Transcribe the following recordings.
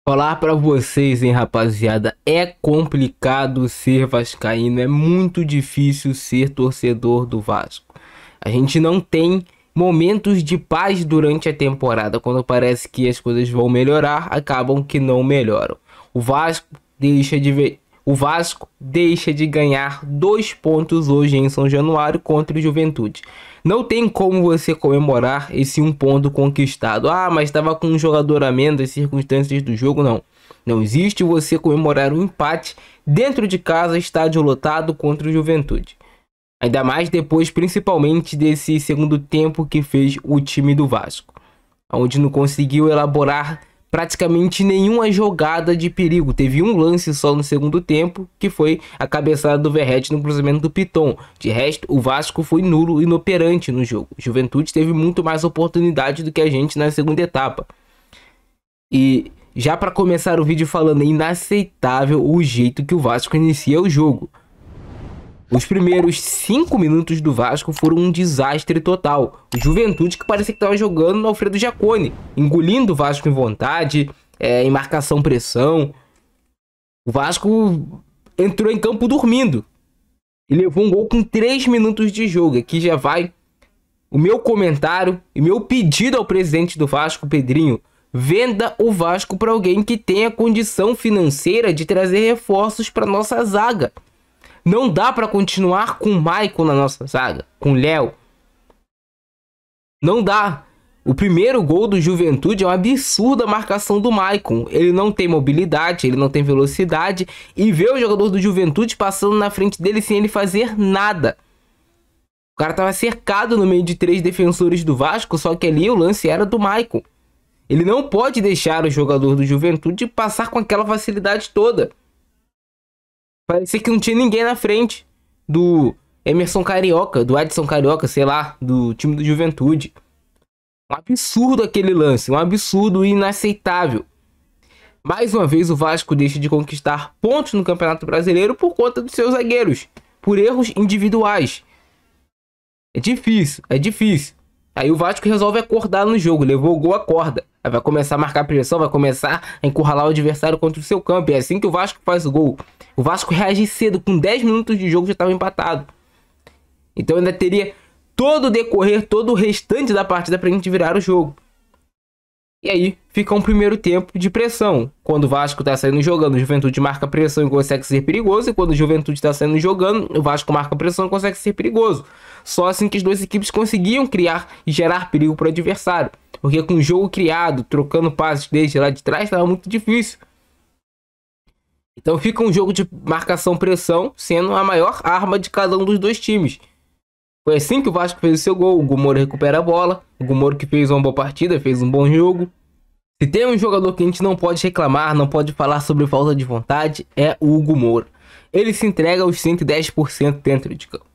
Falar pra vocês, hein, rapaziada, é complicado ser vascaíno, é muito difícil ser torcedor do Vasco. A gente não tem momentos de paz durante a temporada, quando parece que as coisas vão melhorar, acabam que não melhoram. O Vasco deixa de ganhar 2 pontos hoje em São Januário contra o Juventude. Não tem como você comemorar esse 1 ponto conquistado. Ah, mas estava com um jogador a menos, as circunstâncias do jogo, não. Não existe você comemorar um empate dentro de casa, estádio lotado contra o Juventude. Ainda mais depois, principalmente, desse segundo tempo que fez o time do Vasco, onde não conseguiu elaborar praticamente nenhuma jogada de perigo. Teve um lance só no segundo tempo, que foi a cabeçada do Verratti no cruzamento do Piton. De resto, o Vasco foi nulo e inoperante no jogo. O Juventude teve muito mais oportunidade do que a gente na segunda etapa. E já para começar o vídeo falando, é inaceitável o jeito que o Vasco inicia o jogo. Os primeiros 5 minutos do Vasco foram um desastre total. O Juventude que parecia que estava jogando no Alfredo Jaconi, engolindo o Vasco em vontade, em marcação pressão. O Vasco entrou em campo dormindo e levou um gol com 3 minutos de jogo. Aqui já vai o meu comentário e meu pedido ao presidente do Vasco, Pedrinho. Venda o Vasco para alguém que tenha condição financeira de trazer reforços para nossa zaga. Não dá para continuar com o Maicon na nossa zaga, com o Léo. Não dá. O primeiro gol do Juventude é uma absurda marcação do Maicon. Ele não tem mobilidade, ele não tem velocidade. E vê o jogador do Juventude passando na frente dele sem ele fazer nada. O cara estava cercado no meio de 3 defensores do Vasco, só que ali o lance era do Maicon. Ele não pode deixar o jogador do Juventude passar com aquela facilidade toda. Parecia que não tinha ninguém na frente do Emerson Carioca, do Adson Carioca, sei lá, do time do Juventude. Um absurdo aquele lance, um absurdo inaceitável. Mais uma vez o Vasco deixa de conquistar pontos no Campeonato Brasileiro por conta dos seus zagueiros, por erros individuais. É difícil, é difícil. Aí o Vasco resolve acordar no jogo, levou o gol, acorda. Aí vai começar a marcar pressão, vai começar a encurralar o adversário contra o seu campo. E é assim que o Vasco faz o gol. O Vasco reage cedo, com 10 minutos de jogo já estava empatado. Então ainda teria todo o decorrer, todo o restante da partida pra gente virar o jogo. E aí fica um primeiro tempo de pressão. Quando o Vasco tá saindo jogando, o Juventude marca pressão e consegue ser perigoso. E quando o Juventude tá saindo jogando, o Vasco marca pressão e consegue ser perigoso. Só assim que as duas equipes conseguiam criar e gerar perigo para o adversário. Porque com o jogo criado, trocando passes desde lá de trás, estava muito difícil. Então fica um jogo de marcação-pressão, sendo a maior arma de cada um dos dois times. Foi assim que o Vasco fez o seu gol. O Gumoro recupera a bola. O Gumoro que fez uma boa partida, fez um bom jogo. Se tem um jogador que a gente não pode reclamar, não pode falar sobre falta de vontade, é o Hugo Moura. Ele se entrega aos 110% dentro de campo.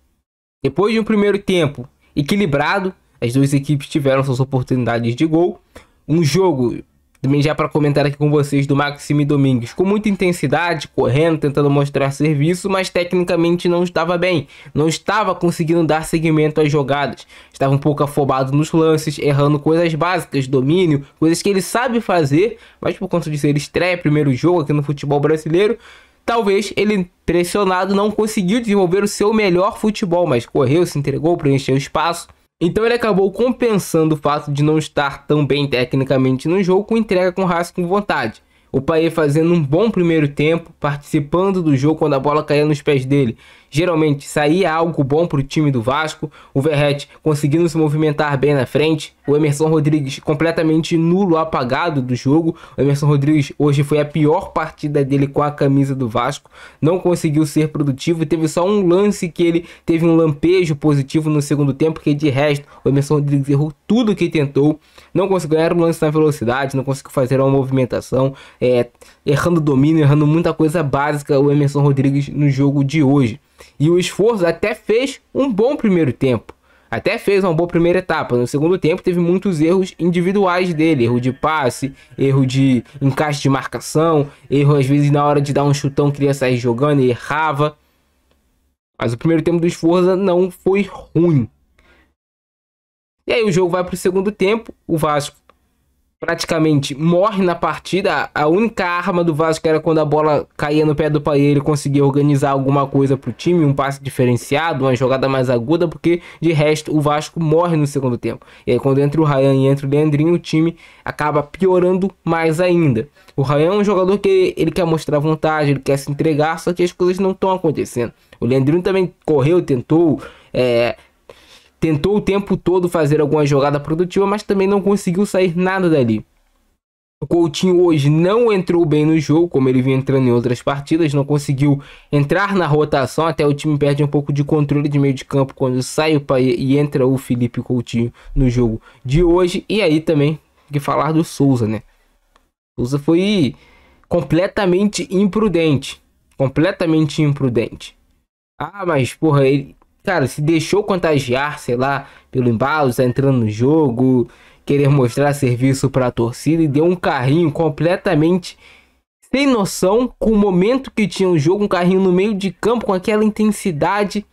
Depois de um primeiro tempo equilibrado, as duas equipes tiveram suas oportunidades de gol. Um jogo, também já para comentar aqui com vocês, do Maxime Domingues, com muita intensidade, correndo, tentando mostrar serviço, mas tecnicamente não estava bem. Não estava conseguindo dar seguimento às jogadas. Estava um pouco afobado nos lances, errando coisas básicas, domínio, coisas que ele sabe fazer, mas por conta disso ele estreia primeiro jogo aqui no futebol brasileiro. Talvez ele, pressionado, não conseguiu desenvolver o seu melhor futebol, mas correu, se entregou, preencheu o espaço. Então ele acabou compensando o fato de não estar tão bem tecnicamente no jogo com entrega com raça, com vontade. O Payet fazendo um bom primeiro tempo, participando do jogo quando a bola caía nos pés dele. Geralmente saía algo bom para o time do Vasco. O Verratti conseguindo se movimentar bem na frente. O Emerson Rodrigues completamente nulo, apagado do jogo. O Emerson Rodrigues hoje foi a pior partida dele com a camisa do Vasco. Não conseguiu ser produtivo. Teve só um lance que ele teve um lampejo positivo no segundo tempo, que de resto o Emerson Rodrigues errou tudo que tentou. Não conseguiu ganhar um lance na velocidade, não conseguiu fazer uma movimentação. Errando domínio, errando muita coisa básica o Emerson Rodrigues no jogo de hoje. E o esforço até fez um bom primeiro tempo. Até fez uma boa primeira etapa. No segundo tempo teve muitos erros individuais dele. Erro de passe, erro de encaixe de marcação, erro às vezes na hora de dar um chutão queria sair jogando e errava. Mas o primeiro tempo do Sforza não foi ruim. E aí o jogo vai para o segundo tempo. O Vasco praticamente morre na partida. A única arma do Vasco era quando a bola caía no pé do Payet, ele conseguia organizar alguma coisa pro time, um passe diferenciado, uma jogada mais aguda, porque de resto o Vasco morre no segundo tempo. E aí quando entra o Ryan e entra o Leandrinho, o time acaba piorando mais ainda. O Ryan é um jogador que ele quer mostrar vontade, ele quer se entregar, só que as coisas não estão acontecendo. O Leandrinho também correu, tentou o tempo todo fazer alguma jogada produtiva, mas também não conseguiu sair nada dali. O Coutinho hoje não entrou bem no jogo, como ele vinha entrando em outras partidas, não conseguiu entrar na rotação, até o time perde um pouco de controle de meio de campo quando sai o Payet e entra o Felipe Coutinho no jogo de hoje. E aí também tem que falar do Souza, né? Souza foi completamente imprudente. Completamente imprudente. Ah, mas porra, ele... Cara, se deixou contagiar, sei lá, pelo embalo, tá entrando no jogo, querer mostrar serviço para a torcida e deu um carrinho completamente sem noção com o momento que tinha o jogo, um carrinho no meio de campo com aquela intensidade.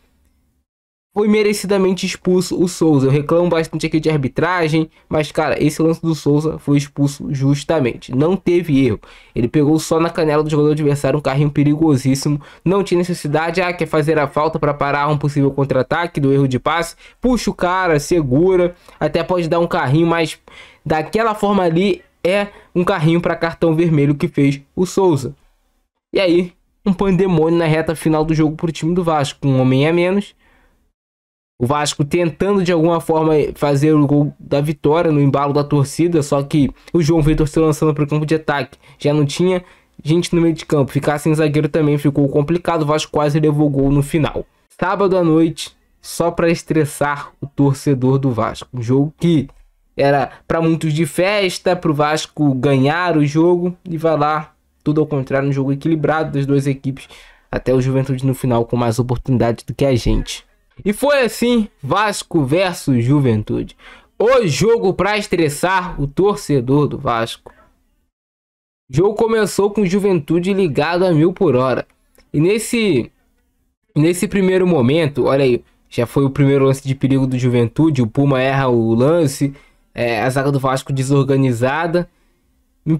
Foi merecidamente expulso o Souza. Eu reclamo bastante aqui de arbitragem, mas cara, esse lance do Souza foi expulso justamente. Não teve erro. Ele pegou só na canela do jogador adversário, um carrinho perigosíssimo. Não tinha necessidade. Ah, quer fazer a falta para parar um possível contra-ataque do erro de passe. Puxa o cara, segura. Até pode dar um carrinho, mas daquela forma ali é um carrinho para cartão vermelho que fez o Souza. E aí, um pandemônio na reta final do jogo para o time do Vasco. Um homem a menos. O Vasco tentando de alguma forma fazer o gol da vitória no embalo da torcida, só que o João Vitor se lançando para o campo de ataque. Já não tinha gente no meio de campo. Ficar sem zagueiro também ficou complicado. O Vasco quase levou o gol no final. Sábado à noite, só para estressar o torcedor do Vasco. Um jogo que era para muitos de festa, para o Vasco ganhar o jogo. E vai lá, tudo ao contrário, um jogo equilibrado das duas equipes. Até o Juventude no final com mais oportunidade do que a gente. E foi assim, Vasco versus Juventude. O jogo para estressar o torcedor do Vasco. O jogo começou com Juventude ligado a 1000 por hora. E nesse primeiro momento, olha aí, já foi o primeiro lance de perigo do Juventude. O Puma erra o lance, a zaga do Vasco desorganizada. Me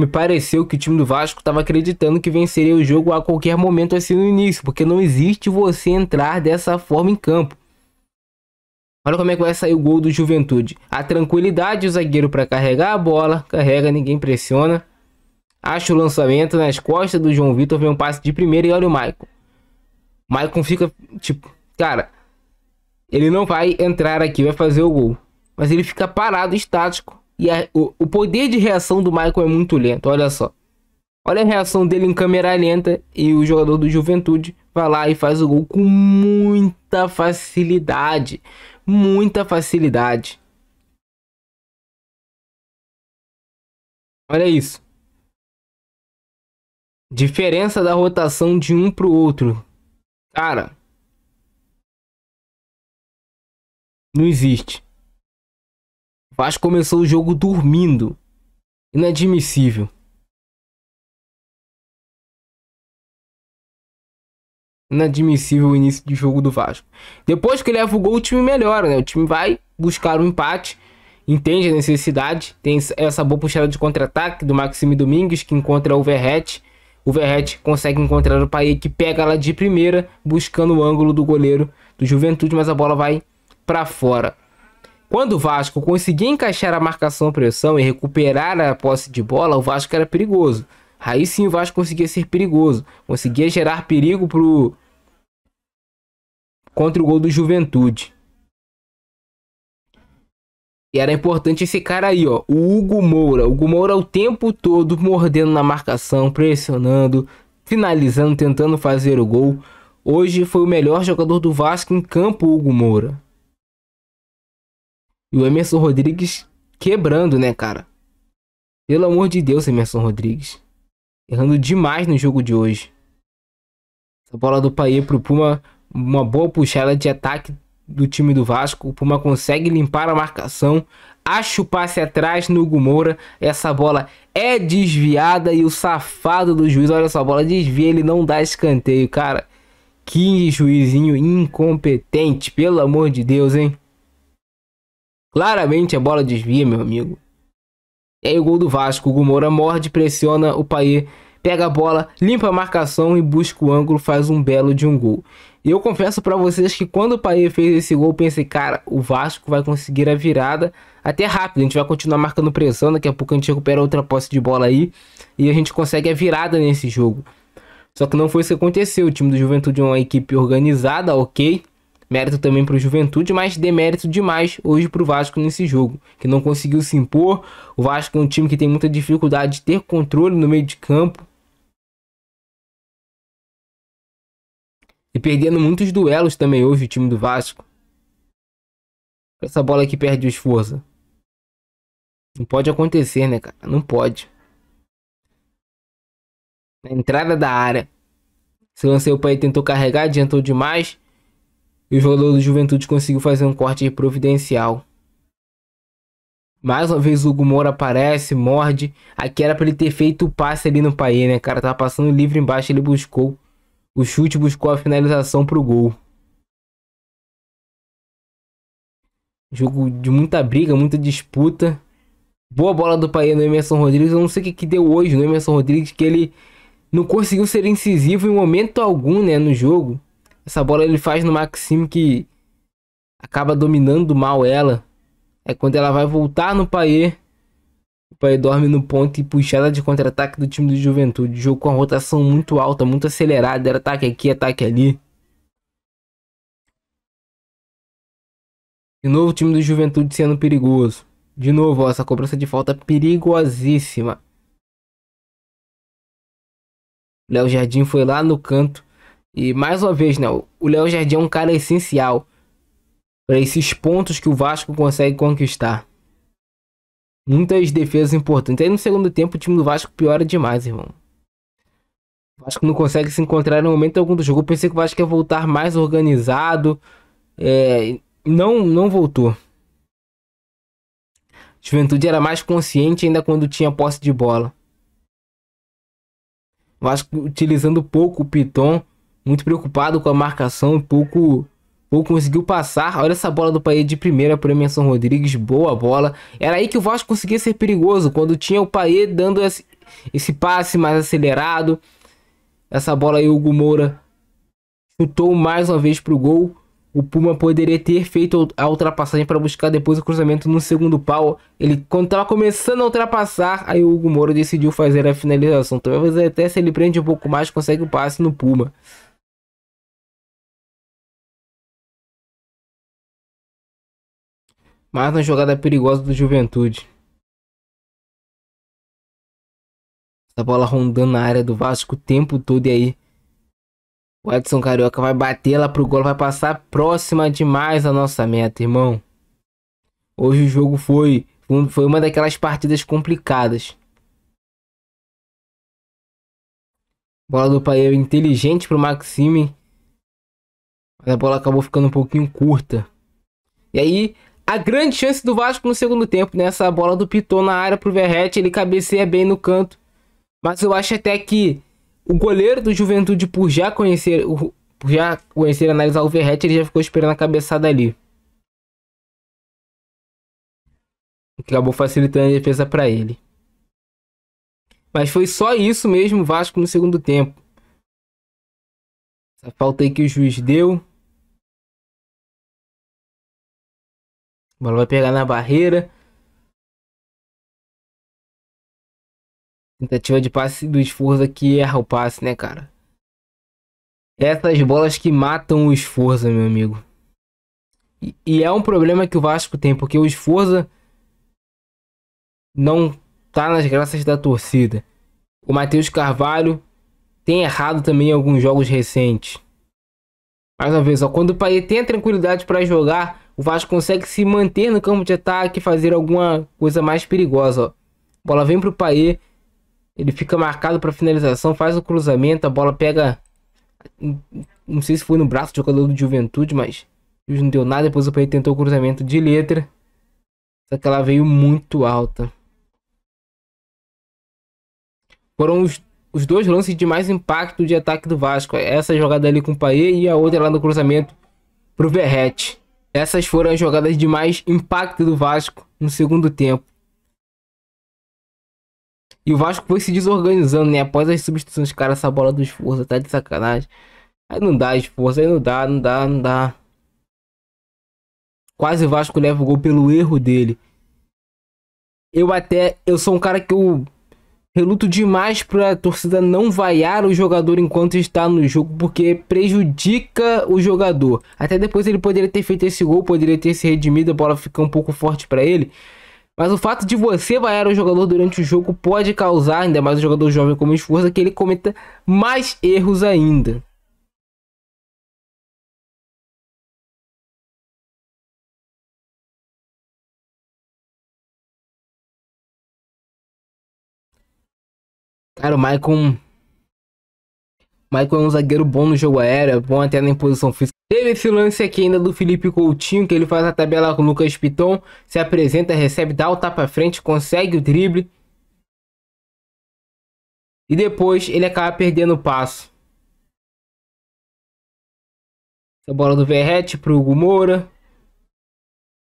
pareceu que o time do Vasco estava acreditando que venceria o jogo a qualquer momento assim no início, porque não existe você entrar dessa forma em campo. Olha como é que vai sair o gol do Juventude. A tranquilidade, o zagueiro para carregar a bola, carrega, ninguém pressiona. Acha o lançamento nas costas do João Vitor, vem um passe de primeira e olha o Maicon. O Maicon fica tipo, cara, ele não vai entrar aqui, vai fazer o gol. Mas ele fica parado, estático. E o poder de reação do Maicon é muito lento, olha só. Olha a reação dele em câmera lenta e o jogador do Juventude vai lá e faz o gol com muita facilidade. Muita facilidade. Olha isso. Diferença da rotação de um para o outro. Cara, não existe. O Vasco começou o jogo dormindo. Inadmissível. Inadmissível o início de jogo do Vasco. Depois que leva o gol, o time melhora, né? O time vai buscar um empate. Entende a necessidade. Tem essa boa puxada de contra-ataque do Maxime Domingues, que encontra o Verratti. O Verratti consegue encontrar o Payet, que pega lá de primeira, buscando o ângulo do goleiro do Juventude, mas a bola vai para fora. Quando o Vasco conseguia encaixar a marcação-pressão e recuperar a posse de bola, o Vasco era perigoso. Aí sim o Vasco conseguia ser perigoso. Conseguia gerar perigo contra o gol do Juventude. E era importante esse cara aí, ó, o Hugo Moura. O Hugo Moura o tempo todo mordendo na marcação, pressionando, finalizando, tentando fazer o gol. Hoje foi o melhor jogador do Vasco em campo, o Hugo Moura. E o Emerson Rodrigues quebrando, né, cara? Pelo amor de Deus, Emerson Rodrigues. Errando demais no jogo de hoje. Essa bola do Payet pro Puma, uma boa puxada de ataque do time do Vasco. O Puma consegue limpar a marcação. Acha o passe atrás no Hugo Moura. Essa bola é desviada e o safado do juiz, olha só, a bola desvia, ele não dá escanteio, cara. Que juizinho incompetente, pelo amor de Deus, hein? Claramente a bola desvia, meu amigo. E aí o gol do Vasco, o Hugo Moura morde, pressiona o Payet, pega a bola, limpa a marcação e busca o ângulo, faz um belo de um gol. E eu confesso pra vocês que quando o Payet fez esse gol, eu pensei, cara, o Vasco vai conseguir a virada até rápido. A gente vai continuar marcando pressão, daqui a pouco a gente recupera outra posse de bola aí e a gente consegue a virada nesse jogo. Só que não foi isso que aconteceu. O time do Juventude é uma equipe organizada, ok. Mérito também para o Juventude, mas demérito demais hoje para o Vasco nesse jogo, que não conseguiu se impor. O Vasco é um time que tem muita dificuldade de ter controle no meio de campo. E perdendo muitos duelos também hoje o time do Vasco. Essa bola aqui perde o esforço. Não pode acontecer, né, cara? Não pode. Na entrada da área. Se lancei o pai tentou carregar, adiantou demais. E o jogador do Juventude conseguiu fazer um corte providencial. Mais uma vez o Hugo Moura aparece, morde. Aqui era pra ele ter feito o passe ali no Payet, né, cara? Tava passando livre embaixo, ele buscou o chute, buscou a finalização pro gol. Jogo de muita briga, muita disputa. Boa bola do Payet no Emerson Rodrigues. Eu não sei o que deu hoje no Emerson Rodrigues, que ele não conseguiu ser incisivo em momento algum, né, no jogo. Essa bola ele faz no Maxime, que acaba dominando mal ela. É quando ela vai voltar no Payet. O Payet dorme no ponto e puxada de contra-ataque do time do Juventude. Jogo com a rotação muito alta, muito acelerada. Era ataque aqui, ataque ali. De novo o time do Juventude sendo perigoso. De novo, ó, essa cobrança de falta perigosíssima. Léo Jardim foi lá no canto. E mais uma vez, né, o Léo Jardim é um cara essencial para esses pontos que o Vasco consegue conquistar. Muitas defesas importantes. Aí no segundo tempo o time do Vasco piora demais, irmão. O Vasco não consegue se encontrar no momento algum do jogo. Eu pensei que o Vasco ia voltar mais organizado. Não voltou. Juventude era mais consciente ainda quando tinha posse de bola. O Vasco utilizando pouco o Piton. Muito preocupado com a marcação. Pouco conseguiu passar. Olha essa bola do Payet de primeira para Emerson Rodrigues. Boa bola. Era aí que o Vasco conseguia ser perigoso. Quando tinha o Payet dando esse passe mais acelerado. Essa bola aí o Hugo Moura chutou mais uma vez pro gol. O Puma poderia ter feito a ultrapassagem para buscar depois o cruzamento no segundo pau. Ele, quando estava começando a ultrapassar, aí o Hugo Moura decidiu fazer a finalização. Talvez até se ele prende um pouco mais, consegue o passe no Puma. Mais uma jogada perigosa do Juventude. Essa bola rondando na área do Vasco o tempo todo e aí o Edson Carioca vai bater lá pro gol, vai passar próxima demais a nossa meta, irmão. Hoje o jogo foi uma daquelas partidas complicadas. Bola do Payet inteligente pro Maxime. Mas a bola acabou ficando um pouquinho curta. E aí, a grande chance do Vasco no segundo tempo, nessa bola do Piton na área pro Verratti, ele cabeceia bem no canto. Mas eu acho até que o goleiro do Juventude, por já conhecer e analisar o Verratti, ele já ficou esperando a cabeçada ali. O que acabou facilitando a defesa para ele. Mas foi só isso mesmo, o Vasco no segundo tempo. Essa falta aí que o juiz deu. A bola vai pegar na barreira. Tentativa de passe do esforço aqui, erra o passe, né, cara? Essas bolas que matam o esforço, meu amigo. E é um problema que o Vasco tem, porque o esforço não tá nas graças da torcida. O Matheus Carvalho tem errado também em alguns jogos recentes. Mais uma vez, ó, quando o Payet tem a tranquilidade para jogar, o Vasco consegue se manter no campo de ataque e fazer alguma coisa mais perigosa, ó. A bola vem pro Payet. Ele fica marcado para finalização, faz o cruzamento, a bola pega, não sei se foi no braço do jogador do Juventude, mas não deu nada. Depois o Payet tentou o cruzamento de letra, só que ela veio muito alta. Foram os dois lances de mais impacto de ataque do Vasco. Essa jogada ali com o Payet e a outra lá no cruzamento pro Verratti. Essas foram as jogadas de mais impacto do Vasco no segundo tempo. E o Vasco foi se desorganizando, né? Após as substituições, cara, essa bola do Esforça tá de sacanagem. Aí não dá, Esforço, aí não dá. Quase o Vasco leva o gol pelo erro dele. Eu sou um cara que eu reluto demais pra torcida não vaiar o jogador enquanto está no jogo, porque prejudica o jogador. Até depois ele poderia ter feito esse gol, poderia ter se redimido, a bola fica um pouco forte pra ele. Mas o fato de você vaiar o jogador durante o jogo pode causar, ainda mais um jogador jovem como o Esforça, que ele cometa mais erros ainda. Cara, o Maicon é um zagueiro bom no jogo aéreo, é bom até na imposição física. Teve esse lance aqui ainda do Felipe Coutinho, que ele faz a tabela com o Lucas Piton, se apresenta, recebe, dá o tapa pra frente, consegue o drible. E depois ele acaba perdendo o passo. A bola do Verratti pro Hugo Moura.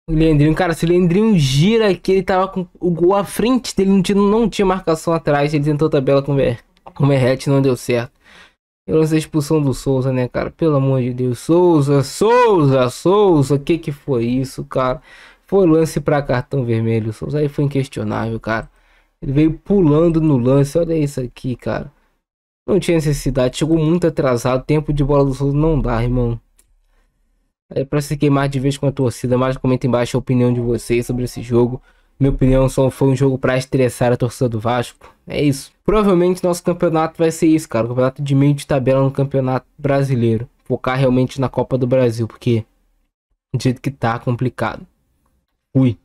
O Leandrinho, cara, se o Leandrinho gira aqui, ele tava com o gol à frente dele, não tinha marcação atrás. Ele tentou tabela com o Verratti, não deu certo. Eu lance a expulsão do Souza, né, cara? Pelo amor de Deus. Souza. O que foi isso, cara? Foi lance pra cartão vermelho. Souza aí foi inquestionável, cara. Ele veio pulando no lance. Olha isso aqui, cara. Não tinha necessidade. Chegou muito atrasado. Tempo de bola do Souza não dá, irmão. É pra se queimar de vez com a torcida. Mas comenta embaixo a opinião de vocês sobre esse jogo. Minha opinião só foi um jogo pra estressar a torcida do Vasco. É isso. Provavelmente nosso campeonato vai ser isso, cara. O campeonato de meio de tabela no campeonato brasileiro. Focar realmente na Copa do Brasil, porque do jeito que tá complicado. Fui.